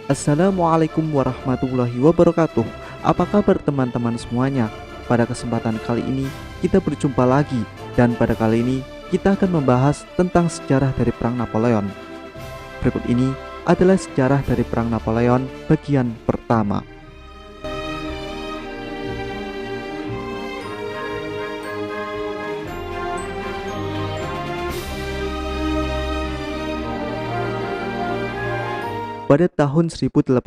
Assalamualaikum warahmatullahi wabarakatuh. Apa kabar teman-teman semuanya? Pada kesempatan kali ini kita berjumpa lagi, dan pada kali ini kita akan membahas tentang sejarah dari Perang Napoleon. Berikut ini adalah sejarah dari Perang Napoleon bagian pertama. Pada tahun 1802,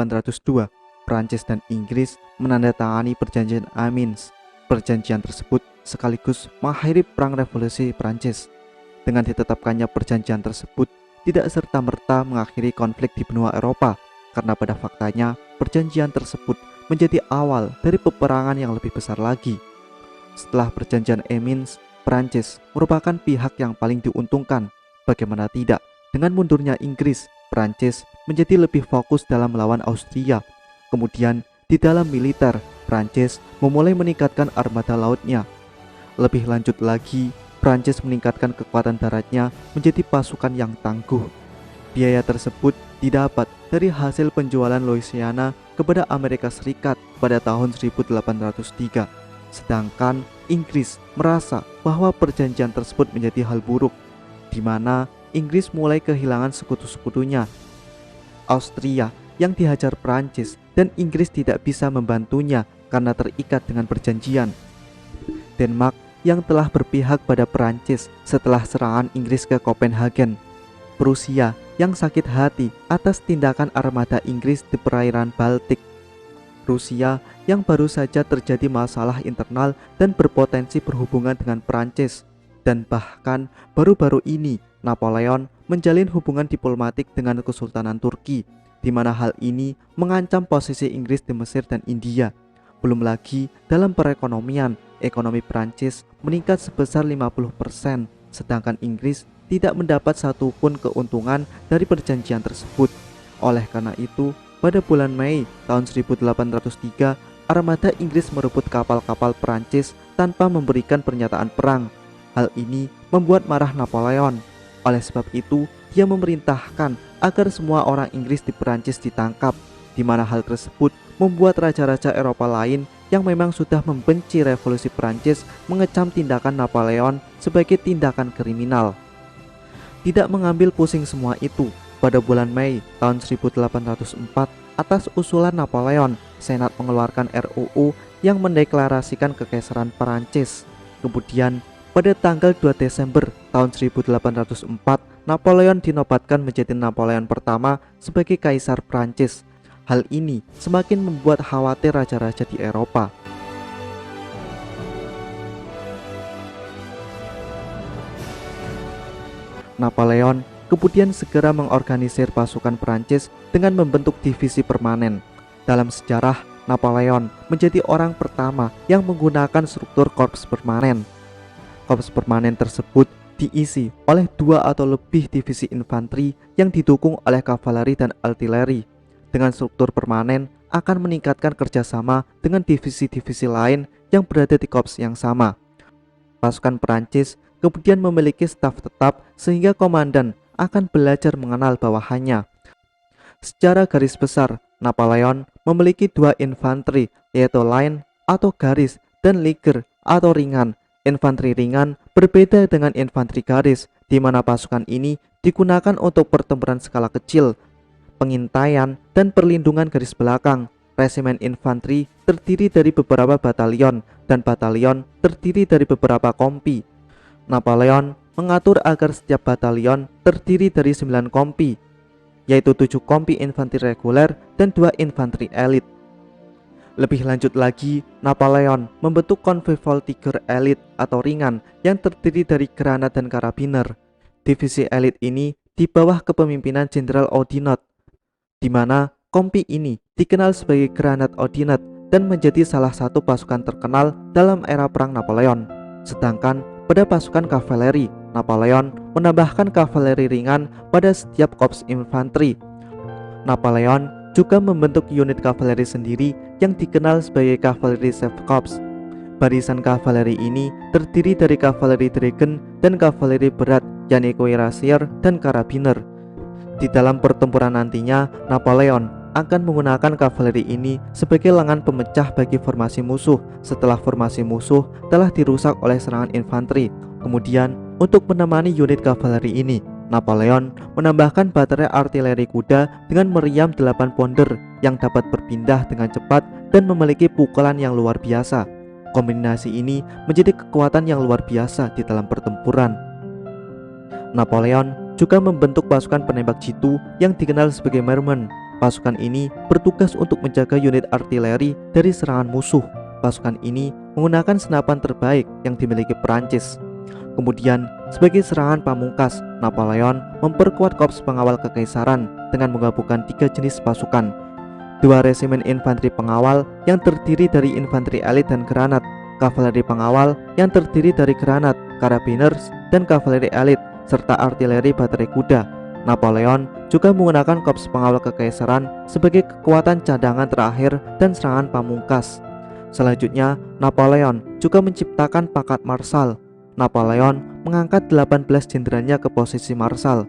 Prancis dan Inggris menandatangani Perjanjian Amiens. Perjanjian tersebut sekaligus mengakhiri Perang Revolusi Prancis. Dengan ditetapkannya perjanjian tersebut, tidak serta-merta mengakhiri konflik di benua Eropa, karena pada faktanya perjanjian tersebut menjadi awal dari peperangan yang lebih besar lagi. Setelah Perjanjian Amiens, Prancis merupakan pihak yang paling diuntungkan. Bagaimana tidak, dengan mundurnya Inggris, Prancis menjadi lebih fokus dalam melawan Austria. Kemudian di dalam militer, Prancis memulai meningkatkan armada lautnya. Lebih lanjut lagi, Prancis meningkatkan kekuatan daratnya menjadi pasukan yang tangguh. Biaya tersebut didapat dari hasil penjualan Louisiana kepada Amerika Serikat pada tahun 1803. Sedangkan Inggris merasa bahwa perjanjian tersebut menjadi hal buruk, di mana Inggris mulai kehilangan sekutu-sekutunya. Austria yang dihajar Prancis, dan Inggris tidak bisa membantunya karena terikat dengan perjanjian. Denmark yang telah berpihak pada Prancis setelah serangan Inggris ke Copenhagen. Prusia yang sakit hati atas tindakan armada Inggris di perairan Baltik. Rusia yang baru saja terjadi masalah internal dan berpotensi berhubungan dengan Prancis. Dan bahkan baru-baru ini Napoleon menjalin hubungan diplomatik dengan Kesultanan Turki, di mana hal ini mengancam posisi Inggris di Mesir dan India. Belum lagi dalam perekonomian, ekonomi Prancis meningkat sebesar 50%, sedangkan Inggris tidak mendapat satupun keuntungan dari perjanjian tersebut. Oleh karena itu, pada bulan Mei tahun 1803, armada Inggris merebut kapal-kapal Prancis tanpa memberikan pernyataan perang. Hal ini membuat marah Napoleon. Oleh sebab itu, dia memerintahkan agar semua orang Inggris di Perancis ditangkap, di mana hal tersebut membuat raja-raja Eropa lain yang memang sudah membenci revolusi Perancis mengecam tindakan Napoleon sebagai tindakan kriminal. Tidak mengambil pusing semua itu, pada bulan Mei tahun 1804, atas usulan Napoleon, Senat mengeluarkan RUU yang mendeklarasikan kekaisaran Perancis. Kemudian pada tanggal 2 Desember tahun 1804, Napoleon dinobatkan menjadi Napoleon pertama sebagai Kaisar Prancis. Hal ini semakin membuat khawatir raja-raja di Eropa. Napoleon kemudian segera mengorganisir pasukan Prancis dengan membentuk divisi permanen. Dalam sejarah, Napoleon menjadi orang pertama yang menggunakan struktur korps permanen. Korps permanen tersebut diisi oleh 2 atau lebih divisi infanteri yang didukung oleh kavaleri dan artileri. Dengan struktur permanen akan meningkatkan kerjasama dengan divisi-divisi lain yang berada di korps yang sama. Pasukan Perancis kemudian memiliki staf tetap sehingga komandan akan belajar mengenal bawahannya. Secara garis besar, Napoleon memiliki 2 infanteri, yaitu line atau garis dan liger atau ringan. Infanteri ringan berbeda dengan infanteri garis, di mana pasukan ini digunakan untuk pertempuran skala kecil, pengintaian, dan perlindungan garis belakang. Resimen infanteri terdiri dari beberapa batalion, dan batalion terdiri dari beberapa kompi. Napoleon mengatur agar setiap batalion terdiri dari 9 kompi, yaitu 7 kompi infanteri reguler dan 2 infanteri elit. Lebih lanjut lagi, Napoleon membentuk konvoi Voltigeur elit atau ringan yang terdiri dari granat dan karabiner. Divisi elit ini di bawah kepemimpinan Jenderal Oudinot, di mana kompi ini dikenal sebagai Granat Oudinot dan menjadi salah satu pasukan terkenal dalam era Perang Napoleon. Sedangkan pada pasukan kavaleri, Napoleon menambahkan kavaleri ringan pada setiap korps infanteri. Napoleon juga membentuk unit kavaleri sendiri yang dikenal sebagai Cavalry Reserve Corps. Barisan kavaleri ini terdiri dari kavaleri dragon dan kavaleri berat, yakni cuirassier dan karabiner. Di dalam pertempuran nantinya, Napoleon akan menggunakan kavaleri ini sebagai lengan pemecah bagi formasi musuh setelah formasi musuh telah dirusak oleh serangan infanteri. Kemudian, untuk menemani unit kavaleri ini, Napoleon menambahkan baterai artileri kuda dengan meriam 8 pounder yang dapat berpindah dengan cepat dan memiliki pukulan yang luar biasa. Kombinasi ini menjadi kekuatan yang luar biasa di dalam pertempuran. Napoleon juga membentuk pasukan penembak jitu yang dikenal sebagai Mermen. Pasukan ini bertugas untuk menjaga unit artileri dari serangan musuh. Pasukan ini menggunakan senapan terbaik yang dimiliki Perancis. Kemudian, sebagai serangan pamungkas, Napoleon memperkuat korps pengawal kekaisaran dengan menggabungkan 3 jenis pasukan. 2 resimen infanteri pengawal yang terdiri dari infanteri elit dan granat, kavaleri pengawal yang terdiri dari granat, karabiners, dan kavaleri elit, serta artileri baterai kuda. Napoleon juga menggunakan korps pengawal kekaisaran sebagai kekuatan cadangan terakhir dan serangan pamungkas. Selanjutnya, Napoleon juga menciptakan pangkat marsal. Napoleon mengangkat 18 jenderalnya ke posisi marsal.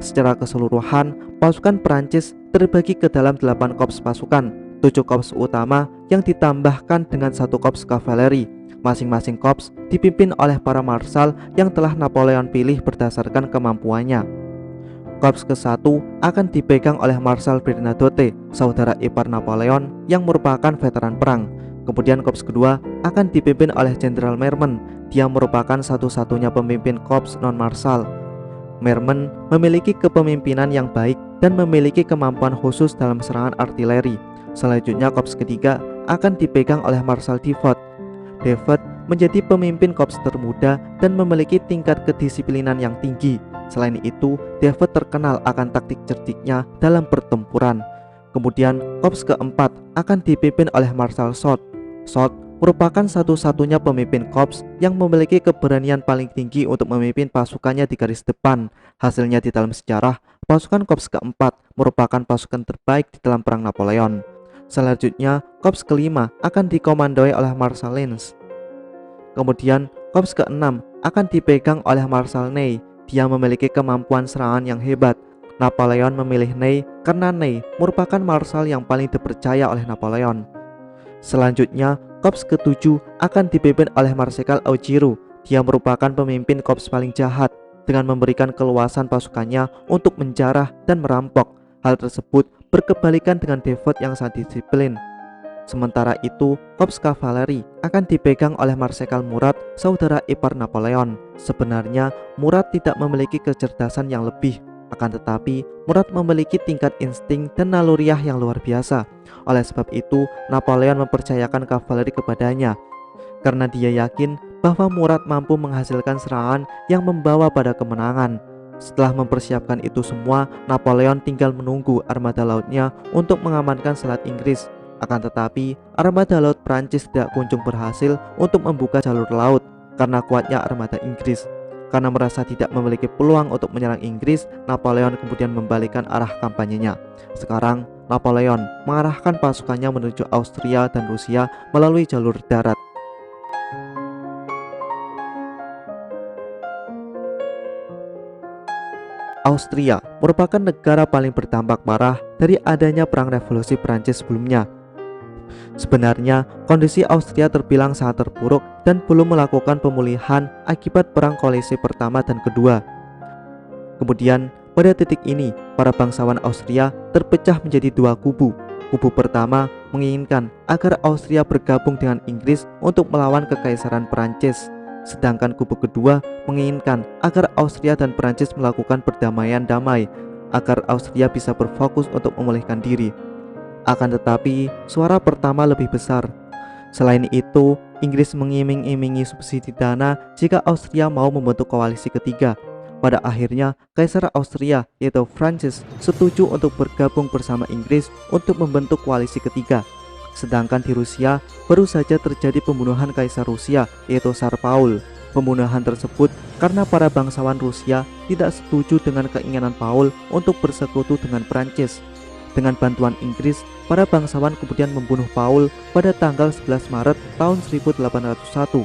Secara keseluruhan, pasukan Prancis terbagi ke dalam 8 korps pasukan, 7 korps utama yang ditambahkan dengan 1 korps kavaleri. Masing-masing korps dipimpin oleh para marsal yang telah Napoleon pilih berdasarkan kemampuannya. Korps ke-1 akan dipegang oleh Marsal Bernadotte, saudara ipar Napoleon yang merupakan veteran perang. Kemudian korps kedua akan dipimpin oleh Jenderal Mermen. Dia merupakan satu-satunya pemimpin korps non-marsal. Mermen memiliki kepemimpinan yang baik dan memiliki kemampuan khusus dalam serangan artileri. Selanjutnya korps ketiga akan dipegang oleh Marsal Davout. Davout menjadi pemimpin korps termuda dan memiliki tingkat kedisiplinan yang tinggi. Selain itu, Davout terkenal akan taktik cerdiknya dalam pertempuran. Kemudian korps keempat akan dipimpin oleh Marsal Soult. Soult merupakan satu-satunya pemimpin korps yang memiliki keberanian paling tinggi untuk memimpin pasukannya di garis depan. Hasilnya di dalam sejarah, pasukan korps keempat merupakan pasukan terbaik di dalam perang Napoleon. Selanjutnya, korps kelima akan dikomandoi oleh Marsal Lannes. Kemudian, korps keenam akan dipegang oleh Marsal Ney. Dia memiliki kemampuan serangan yang hebat. Napoleon memilih Ney karena Ney merupakan marsal yang paling dipercaya oleh Napoleon. Selanjutnya, korps ke-7 akan dipimpin oleh Marsekal Augereau. Dia merupakan pemimpin korps paling jahat dengan memberikan keluasan pasukannya untuk menjarah dan merampok. Hal tersebut berkebalikan dengan Davout yang sangat disiplin. Sementara itu, korps kavaleri akan dipegang oleh Marsekal Murat, saudara ipar Napoleon. Sebenarnya, Murat tidak memiliki kecerdasan yang lebih. Akan tetapi, Murat memiliki tingkat insting dan naluriah yang luar biasa. Oleh sebab itu, Napoleon mempercayakan kavaleri kepadanya karena dia yakin bahwa Murat mampu menghasilkan serangan yang membawa pada kemenangan. Setelah mempersiapkan itu semua, Napoleon tinggal menunggu armada lautnya untuk mengamankan Selat Inggris. Akan tetapi, armada laut Prancis tidak kunjung berhasil untuk membuka jalur laut karena kuatnya armada Inggris. Karena merasa tidak memiliki peluang untuk menyerang Inggris, Napoleon kemudian membalikkan arah kampanyenya. Sekarang, Napoleon mengarahkan pasukannya menuju Austria dan Rusia melalui jalur darat. Austria merupakan negara paling berdampak parah dari adanya perang revolusi Prancis sebelumnya. Sebenarnya, kondisi Austria terbilang sangat terpuruk dan belum melakukan pemulihan akibat perang koalisi pertama dan kedua. Kemudian, pada titik ini, para bangsawan Austria terpecah menjadi 2 kubu. Kubu pertama menginginkan agar Austria bergabung dengan Inggris untuk melawan kekaisaran Perancis. Sedangkan kubu kedua menginginkan agar Austria dan Perancis melakukan perdamaian damai, agar Austria bisa berfokus untuk memulihkan diri. Akan tetapi, suara pertama lebih besar. Selain itu, Inggris mengiming-imingi subsidi dana jika Austria mau membentuk koalisi ketiga. Pada akhirnya, Kaisar Austria yaitu Francis setuju untuk bergabung bersama Inggris untuk membentuk koalisi ketiga. Sedangkan di Rusia, baru saja terjadi pembunuhan Kaisar Rusia yaitu Tsar Paul. Pembunuhan tersebut karena para bangsawan Rusia tidak setuju dengan keinginan Paul untuk bersekutu dengan Prancis. Dengan bantuan Inggris, para bangsawan kemudian membunuh Paul pada tanggal 11 Maret tahun 1801.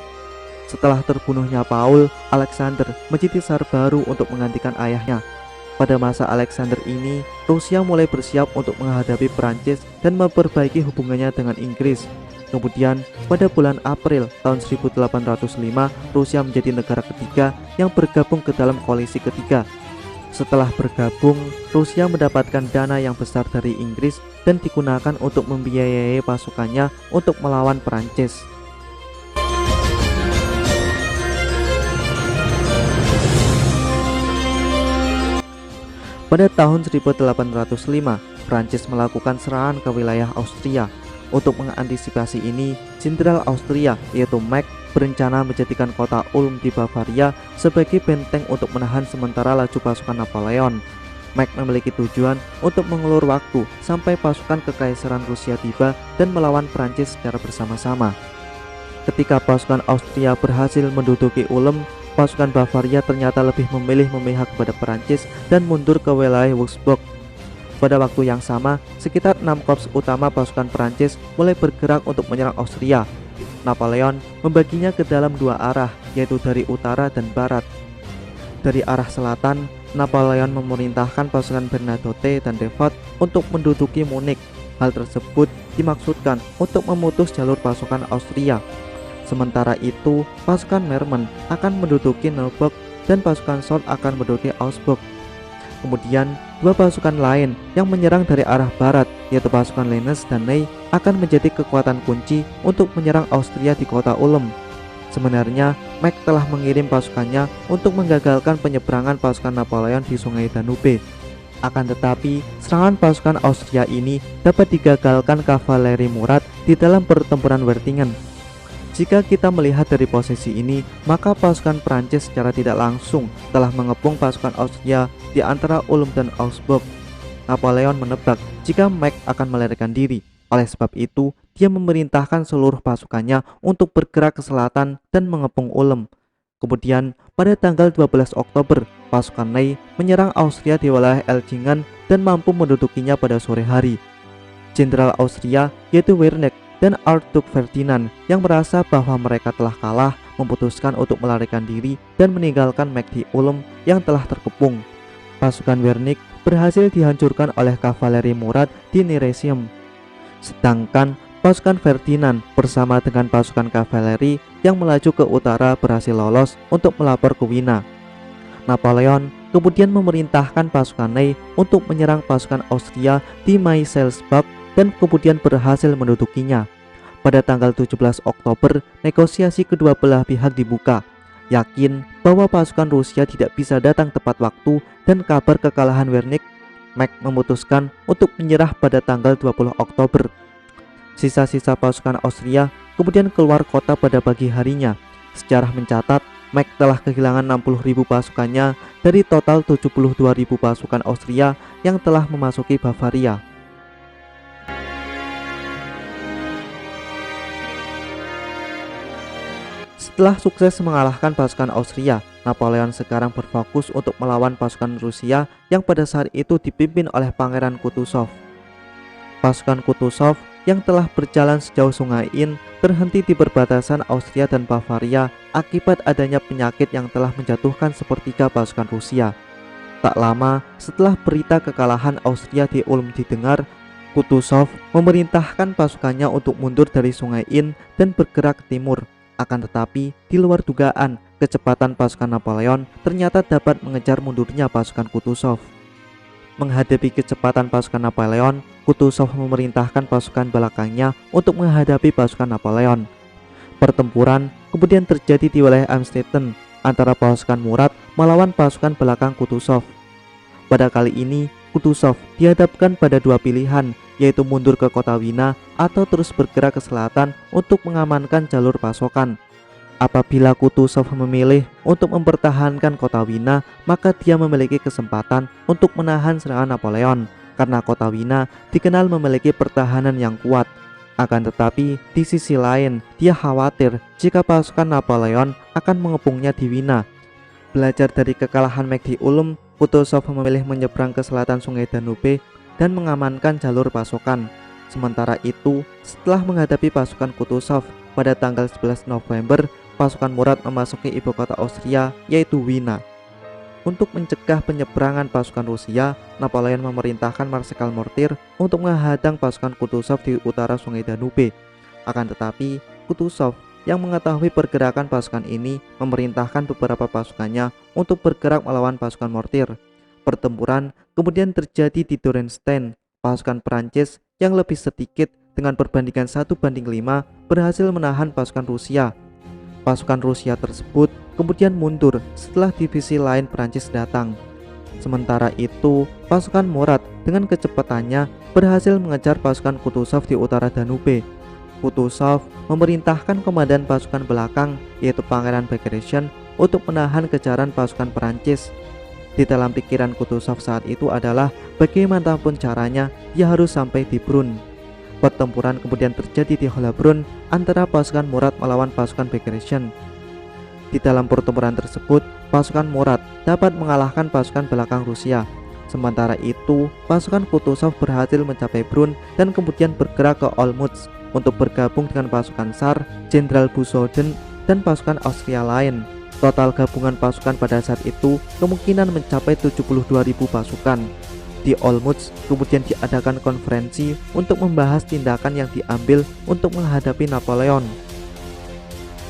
Setelah terbunuhnya Paul, Alexander menjadi tsar baru untuk menggantikan ayahnya. Pada masa Alexander ini, Rusia mulai bersiap untuk menghadapi Perancis dan memperbaiki hubungannya dengan Inggris. Kemudian, pada bulan April tahun 1805, Rusia menjadi negara ketiga yang bergabung ke dalam koalisi ketiga. Setelah bergabung, Rusia mendapatkan dana yang besar dari Inggris dan digunakan untuk membiayai pasukannya untuk melawan Perancis. Pada tahun 1805, Prancis melakukan serangan ke wilayah Austria. Untuk mengantisipasi ini, Jenderal Austria yaitu Mack berencana menjadikan kota Ulm di Bavaria sebagai benteng untuk menahan sementara laju pasukan Napoleon. Mack memiliki tujuan untuk mengulur waktu sampai pasukan Kekaisaran Rusia tiba dan melawan Prancis secara bersama-sama. Ketika pasukan Austria berhasil menduduki Ulm, pasukan Bavaria ternyata lebih memilih memihak kepada Perancis dan mundur ke wilayah Wurzburg. Pada waktu yang sama, sekitar 6 korps utama pasukan Perancis mulai bergerak untuk menyerang Austria. Napoleon membaginya ke dalam dua arah, yaitu dari utara dan barat. Dari arah selatan, Napoleon memerintahkan pasukan Bernadotte dan Devot untuk menduduki Munich. Hal tersebut dimaksudkan untuk memutus jalur pasukan Austria. Sementara itu, pasukan Merman akan menduduki Neuburg dan pasukan Soult akan menduduki Augsburg. Kemudian, dua pasukan lain yang menyerang dari arah barat, yaitu pasukan Lennes dan Ney, akan menjadi kekuatan kunci untuk menyerang Austria di kota Ulm. Sebenarnya, Mack telah mengirim pasukannya untuk menggagalkan penyeberangan pasukan Napoleon di Sungai Danube. Akan tetapi, serangan pasukan Austria ini dapat digagalkan kavaleri Murat di dalam pertempuran Wertingen. Jika kita melihat dari posisi ini, maka pasukan Prancis secara tidak langsung telah mengepung pasukan Austria di antara Ulm dan Augsburg. Napoleon menebak jika Mack akan melarikan diri. Oleh sebab itu, dia memerintahkan seluruh pasukannya untuk bergerak ke selatan dan mengepung Ulm. Kemudian, pada tanggal 12 Oktober, pasukan Ney menyerang Austria di wilayah Elchingen dan mampu mendudukinya pada sore hari. Jenderal Austria yaitu Werneck dan Archduke Ferdinand yang merasa bahwa mereka telah kalah memutuskan untuk melarikan diri dan meninggalkan Mack di Ulm yang telah terkepung. Pasukan Wernick berhasil dihancurkan oleh kavaleri Murat di Neresium. Sedangkan pasukan Ferdinand bersama dengan pasukan kavaleri yang melaju ke utara berhasil lolos untuk melapor ke Wina. Napoleon kemudian memerintahkan pasukan Ney untuk menyerang pasukan Austria di Mayselsbach dan kemudian berhasil mendudukinya. Pada tanggal 17 Oktober, negosiasi kedua belah pihak dibuka. Yakin bahwa pasukan Rusia tidak bisa datang tepat waktu dan kabar kekalahan Wernick, Mack memutuskan untuk menyerah pada tanggal 20 Oktober. Sisa-sisa pasukan Austria kemudian keluar kota pada pagi harinya. Sejarah mencatat, Mack telah kehilangan 60.000 pasukannya dari total 72.000 pasukan Austria yang telah memasuki Bavaria. Setelah sukses mengalahkan pasukan Austria, Napoleon sekarang berfokus untuk melawan pasukan Rusia yang pada saat itu dipimpin oleh Pangeran Kutuzov. Pasukan Kutuzov yang telah berjalan sejauh Sungai Inn berhenti di perbatasan Austria dan Bavaria akibat adanya penyakit yang telah menjatuhkan sepertiga pasukan Rusia. Tak lama setelah berita kekalahan Austria di Ulm didengar, Kutuzov memerintahkan pasukannya untuk mundur dari Sungai Inn dan bergerak ke timur. Akan tetapi, di luar dugaan, kecepatan pasukan Napoleon ternyata dapat mengejar mundurnya pasukan Kutuzov. Menghadapi kecepatan pasukan Napoleon, Kutuzov memerintahkan pasukan belakangnya untuk menghadapi pasukan Napoleon. Pertempuran kemudian terjadi di wilayah Amstetten antara pasukan Murat melawan pasukan belakang Kutuzov. Pada kali ini, Kutuzov dihadapkan pada dua pilihan, yaitu mundur ke kota Wina atau terus bergerak ke selatan untuk mengamankan jalur pasokan. Apabila Kutuzov memilih untuk mempertahankan kota Wina, maka dia memiliki kesempatan untuk menahan serangan Napoleon, karena kota Wina dikenal memiliki pertahanan yang kuat. Akan tetapi, di sisi lain, dia khawatir jika pasukan Napoleon akan mengepungnya di Wina. Belajar dari kekalahan Mack di Ulm, Kutuzov memilih menyeberang ke selatan Sungai Danube dan mengamankan jalur pasokan. Sementara itu, setelah menghadapi pasukan Kutuzov pada tanggal 11 November, pasukan Murat memasuki ibu kota Austria yaitu Wina. Untuk mencegah penyeberangan pasukan Rusia, Napoleon memerintahkan Marsekal Mortir untuk menghadang pasukan Kutuzov di utara Sungai Danube. Akan tetapi, Kutuzov yang mengetahui pergerakan pasukan ini memerintahkan beberapa pasukannya untuk bergerak melawan pasukan Mortir. Pertempuran kemudian terjadi di Dürrenstein. Pasukan Prancis yang lebih sedikit dengan perbandingan 1:5 berhasil menahan pasukan Rusia. Pasukan Rusia tersebut kemudian mundur setelah divisi lain Prancis datang. Sementara itu, pasukan Murat dengan kecepatannya berhasil mengejar pasukan Kutuzov di utara Danube. Kutuzov memerintahkan komandan pasukan belakang, yaitu Pangeran Bagration, untuk menahan kejaran pasukan Prancis. Di dalam pikiran Kutuzov saat itu adalah bagaimanapun caranya dia harus sampai di Brunn. Pertempuran kemudian terjadi di Hollabrunn antara pasukan Murat melawan pasukan Bagration. Di dalam pertempuran tersebut, pasukan Murat dapat mengalahkan pasukan belakang Rusia. Sementara itu, pasukan Kutuzov berhasil mencapai Brunn dan kemudian bergerak ke Olmütz untuk bergabung dengan pasukan Tsar, Jenderal Busoden, dan pasukan Austria lain. Total gabungan pasukan pada saat itu kemungkinan mencapai 72.000 pasukan. Di Olmütz kemudian diadakan konferensi untuk membahas tindakan yang diambil untuk menghadapi Napoleon.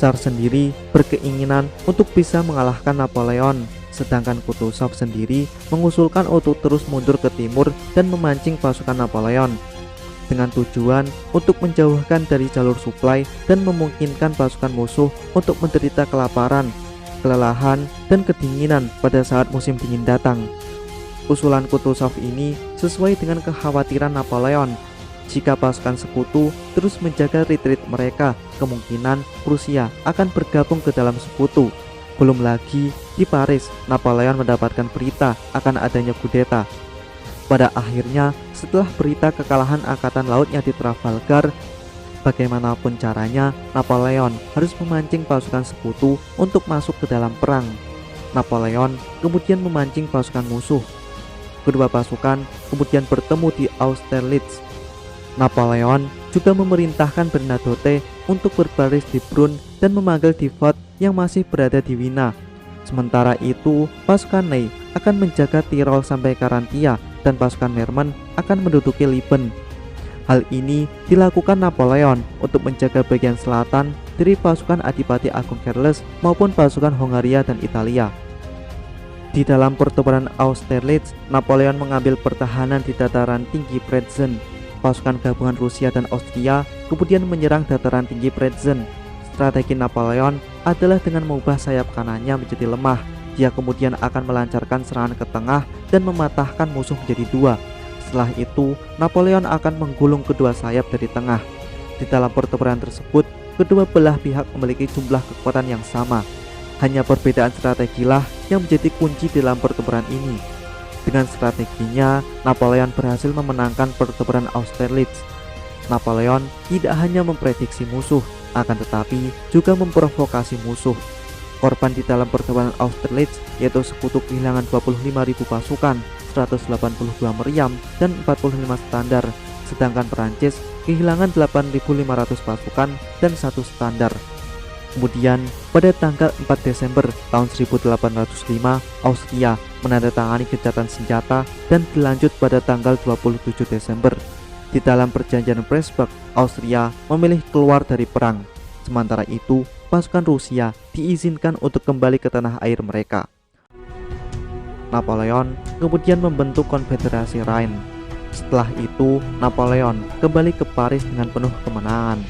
Tsar sendiri berkeinginan untuk bisa mengalahkan Napoleon, sedangkan Kutuzov sendiri mengusulkan untuk terus mundur ke timur dan memancing pasukan Napoleon dengan tujuan untuk menjauhkan dari jalur suplai dan memungkinkan pasukan musuh untuk menderita kelaparan, kelelahan, dan kedinginan pada saat musim dingin datang. Usulan Kutuzov ini sesuai dengan kekhawatiran Napoleon. Jika pasukan sekutu terus menjaga retreat mereka, kemungkinan Prusia akan bergabung ke dalam sekutu. Belum lagi di Paris, Napoleon mendapatkan berita akan adanya kudeta. Pada akhirnya, setelah berita kekalahan angkatan lautnya di Trafalgar, bagaimanapun caranya, Napoleon harus memancing pasukan sekutu untuk masuk ke dalam perang. Napoleon kemudian memancing pasukan musuh. Kedua pasukan kemudian bertemu di Austerlitz. Napoleon juga memerintahkan Bernadotte untuk berbaris di Brunn dan memanggil Dievoet yang masih berada di Wina. Sementara itu, pasukan Ney akan menjaga Tirol sampai Carantia dan pasukan Merman akan menduduki Liben. Hal ini dilakukan Napoleon untuk menjaga bagian selatan dari pasukan Adipati Agung Charles maupun pasukan Hongaria dan Italia. Di dalam pertempuran Austerlitz, Napoleon mengambil pertahanan di dataran tinggi Pratzen. Pasukan gabungan Rusia dan Austria kemudian menyerang dataran tinggi Pratzen. Strategi Napoleon adalah dengan mengubah sayap kanannya menjadi lemah. Dia kemudian akan melancarkan serangan ke tengah dan mematahkan musuh menjadi dua. Setelah itu, Napoleon akan menggulung kedua sayap dari tengah. Di dalam pertempuran tersebut, kedua belah pihak memiliki jumlah kekuatan yang sama. Hanya perbedaan strategilah yang menjadi kunci dalam pertempuran ini. Dengan strateginya, Napoleon berhasil memenangkan pertempuran Austerlitz. Napoleon tidak hanya memprediksi musuh, akan tetapi juga memprovokasi musuh. Korban di dalam pertempuran Austerlitz yaitu sekutu kehilangan 25.000 pasukan, 182 meriam, dan 45 standar, sedangkan Perancis kehilangan 8.500 pasukan dan 1 standar. Kemudian, pada tanggal 4 Desember tahun 1805, Austria menandatangani gencatan senjata dan dilanjut pada tanggal 27 Desember. Di dalam perjanjian Pressburg, Austria memilih keluar dari perang. Sementara itu, pasukan Rusia diizinkan untuk kembali ke tanah air mereka. Napoleon kemudian membentuk Konfederasi Rhine. Setelah itu, Napoleon kembali ke Paris dengan penuh kemenangan.